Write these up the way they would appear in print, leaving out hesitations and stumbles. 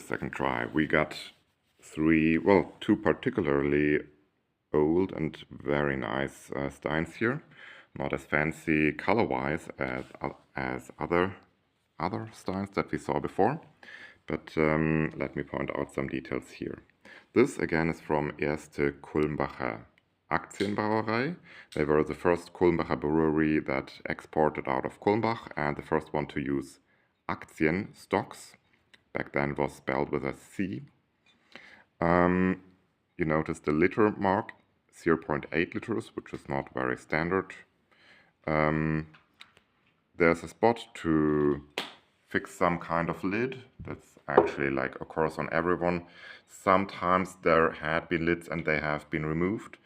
second try. We got two particularly old and very nice Steins here. Not as fancy color-wise as other Steins that we saw before, but let me point out some details here. This again is from Erste Kulmbacher Aktienbrauerei. They were the first Kulmbacher brewery that exported out of Kulmbach and the first one to use Aktien stocks. Back then it was spelled with a C. You notice the liter mark, 0.8 liters, which is not very standard. There's a spot to fix some kind of lid. That's actually like occurs on everyone. Sometimes there had been lids and they have been removed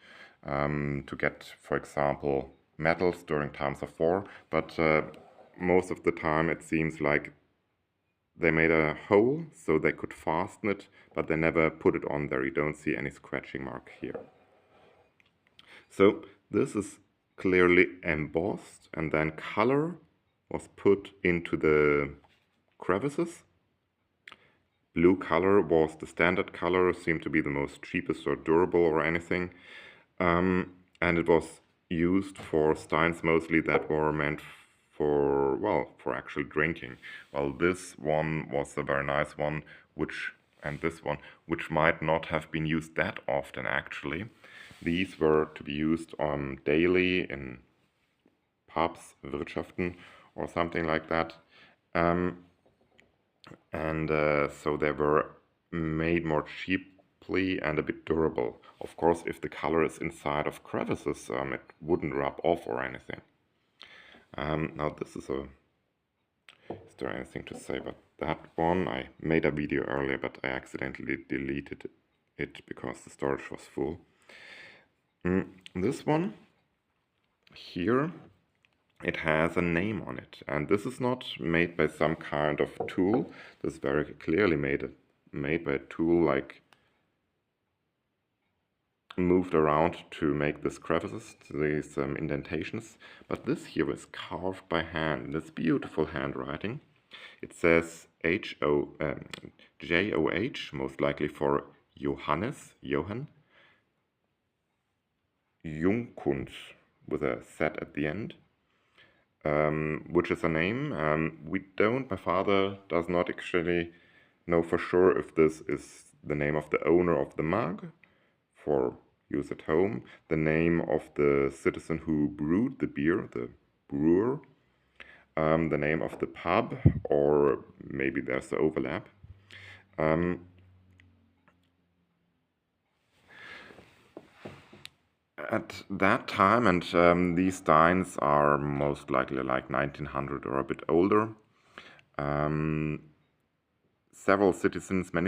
to get, for example, metals during times of war. But most of the time it seems like they made a hole so they could fasten it, but they never put it on there. You don't see any scratching mark here. So this is clearly embossed, and then color was put into the crevices. Blue color was the standard color, seemed to be the most cheapest or durable or anything. And it was used for steins mostly that were meant for, well, for actual drinking. Well, this one was a very nice one, and this one, which might not have been used that often actually. These were to be used daily in pubs, Wirtschaften, or something like that. So they were made more cheaply and a bit durable. Of course, if the color is inside of crevices, it wouldn't rub off or anything. Now this is is there anything to say about that one? I made a video earlier, but I accidentally deleted it because the storage was full. This one here, it has a name on it, and this is not made by some kind of tool. This is very clearly made by a tool, like moved around to make these crevices, these indentations. But this here is carved by hand. It's beautiful handwriting. It says J-O-H, most likely for Johannes, Johann. Jungkunz, with a Z at the end, which is a name. My father does not actually know for sure if this is the name of the owner of the mug for use at home, the name of the citizen who brewed the beer, the brewer, the name of the pub, or maybe there's the overlap. At that time, and these steins are most likely like 1900 or a bit older, many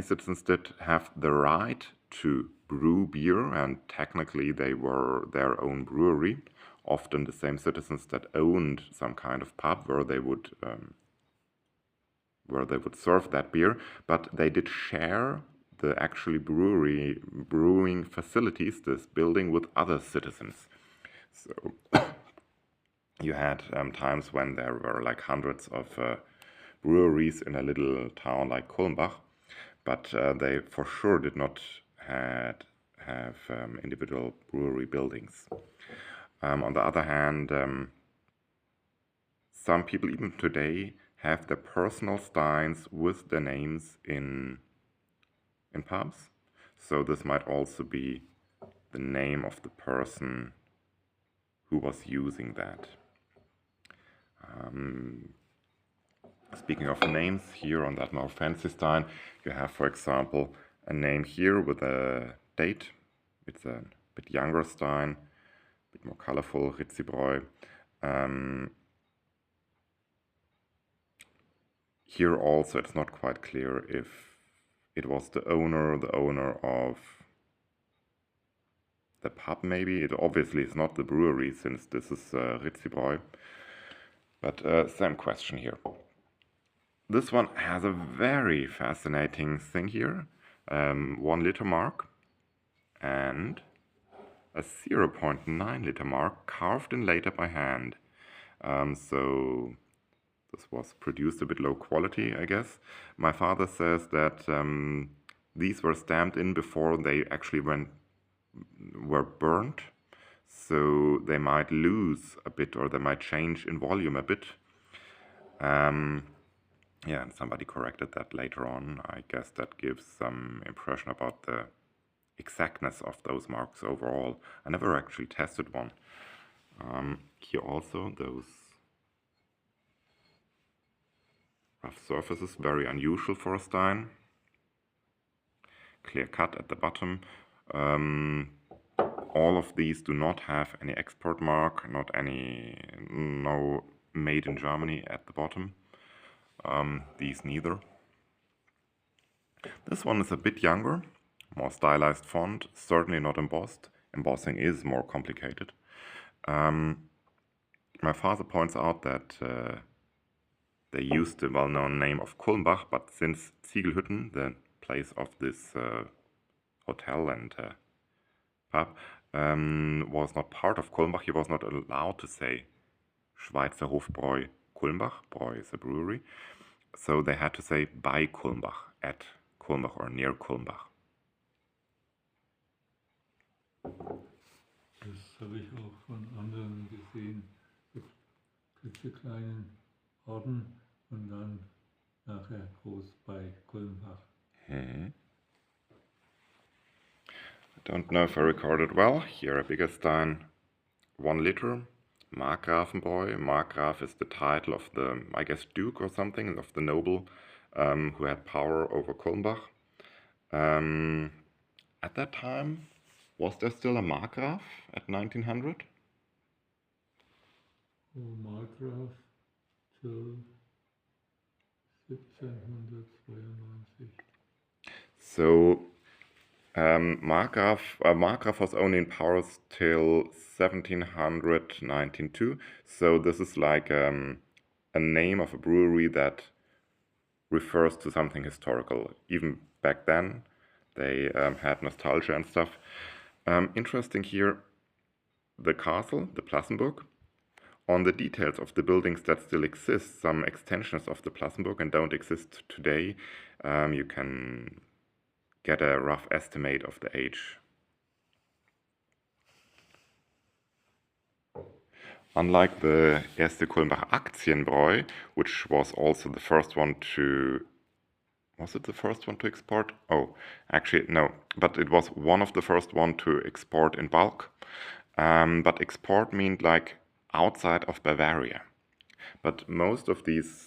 citizens did have the right to brew beer, and technically they were their own brewery, often the same citizens that owned some kind of pub where they would serve that beer, but they did share the actually brewing facilities, this building, with other citizens. So you had times when there were like hundreds of breweries in a little town like Kulmbach, but they for sure did not have individual brewery buildings. On the other hand, some people even today have their personal steins with their names in pubs. So this might also be the name of the person who was using that. Speaking of names, here on that more fancy stein, you have, for example, a name here with a date. It's a bit younger stein, a bit more colorful, Ritzibräu. Here also it's not quite clear if it was the owner of the pub, maybe. It obviously is not the brewery, since this is Ritzibräu. But same question here. This one has a very fascinating thing here. 1 liter mark and a 0.9 liter mark carved in later by hand. So this was produced a bit low quality, I guess. My father says that these were stamped in before they actually were burnt, so they might lose a bit or they might change in volume a bit. Yeah, and somebody corrected that later on. I guess that gives some impression about the exactness of those marks overall. I never actually tested one. Here also those rough surfaces, very unusual for a Stein. Clear cut at the bottom. All of these do not have any export mark, no made in Germany at the bottom. These neither. This one is a bit younger, more stylized font, certainly not embossed. Embossing is more complicated. My father points out that they used the well-known name of Kulmbach, but since Ziegelhütten, the place of this hotel and pub, was not part of Kulmbach, he was not allowed to say Schweizer Hofbräu Kulmbach. Bräu is a brewery. So they had to say by Kulmbach, at Kulmbach or near Kulmbach. Das habe ich auch von anderen gesehen, so klitzekleinen Orden und dann nachher groß bei Kulmbach. I don't know if I recorded well. Here a bigger Stein, 1 liter. Markgrafenbräu. Markgraf is the title of the, I guess, duke or something, of the noble who had power over Kulmbach. At that time, was there still a Markgraf at 1900? Oh, Markgraf till 1792. So Markgraf was only in power till 1792. So this is like a name of a brewery that refers to something historical. Even back then, they had nostalgia and stuff. Interesting here, the castle, the Plassenburg. On the details of the buildings that still exist, some extensions of the Plassenburg and don't exist today, you can get a rough estimate of the age. Unlike the Erste Kulmbach Aktienbräu, which was also the first one to... Was it the first one to export? Oh, actually, no. But it was one of the first one to export in bulk. But export meant like outside of Bavaria. But most of these